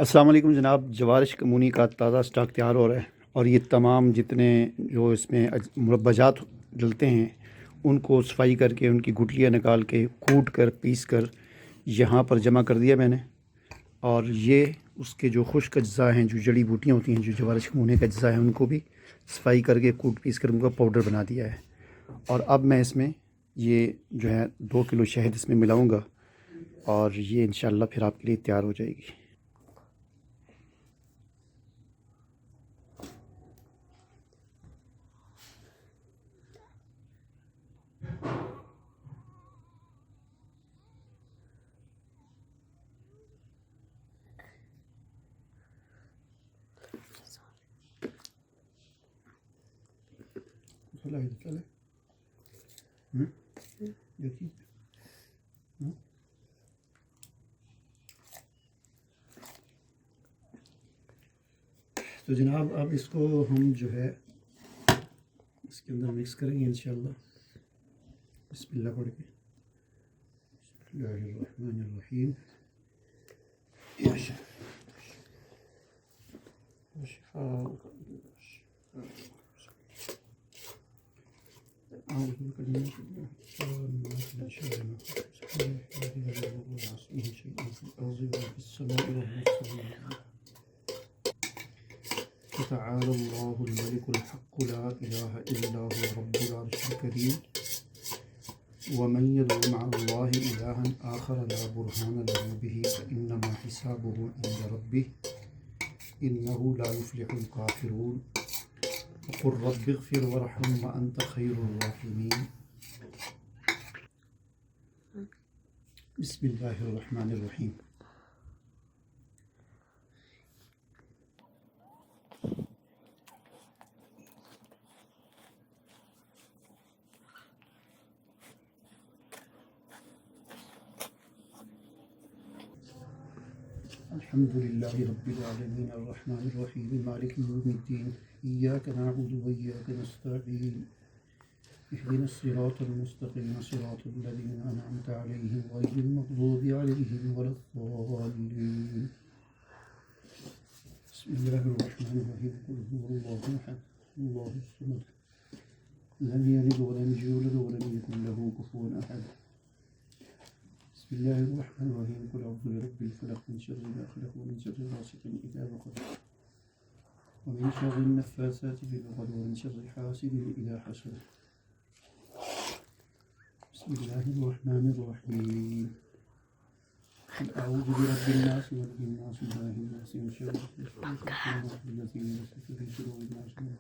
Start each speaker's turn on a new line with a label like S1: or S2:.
S1: السلام علیکم جناب، جوارش کمونی کا تازہ سٹاک تیار ہو رہا ہے اور یہ تمام جتنے جو اس میں مربع جات ڈلتے ہیں ان کو صفائی کر کے ان کی گٹلیاں نکال کے کوٹ کر پیس کر یہاں پر جمع کر دیا میں نے۔ اور یہ اس کے جو خشک اجزاء ہیں، جو جڑی بوٹیاں ہوتی ہیں، جو جوارش کمونے کا اجزاء ہیں، ان کو بھی صفائی کر کے کوٹ پیس کر ان کا پاؤڈر بنا دیا ہے۔ اور اب میں اس میں یہ جو ہے 2 کلو شہد اس میں ملاؤں گا اور یہ انشاءاللہ پھر آپ کے لیے تیار ہو جائے گی۔ تو جناب اب اس کو ہم جو ہے اس کے اندر مکس کریں گے انشاءاللہ۔ بسم اللہ پڑھ کے، بسم اللہ الرحمن الرحیم۔ تعالى الله الملك الحق لا إله إلا هو رب العرش الكريم ومن يدعو مع الله إلها آخر لا برهان له به فإنما حسابه عند ربه إنه لا يفلح الكافرون وقل رب اغفر وارحم وأنت خير الراحمين۔ بسم الله الرحمن الرحيم۔ الحمد لله رب العالمين الرحمن الرحيم مالك يوم الدين إياك نعبد وإياك نستعين اهدنا الصراط المستقيم صراط الذين أنعمت عليهم غير المغضوب عليهم ولا الضالين۔ بسم الله الرحمن الرحيم قل هو الله أحد الله الصمد لم يلد ولم يولد ولم يكن له كفوا أحد۔ بسم الله الرحمن الرحيم قل أعوذ برب الفلق من شر ما خلق ومن شر غاسق إذا وقب ومن شر النفاثات في العقد ومن شر حاسد إذا حسد۔ بسم الله الرحمن الرحيم قل أعوذ برب الناس ملك الناس إله الناس من شر الوسواس الذي يوسوس في صدور الناس من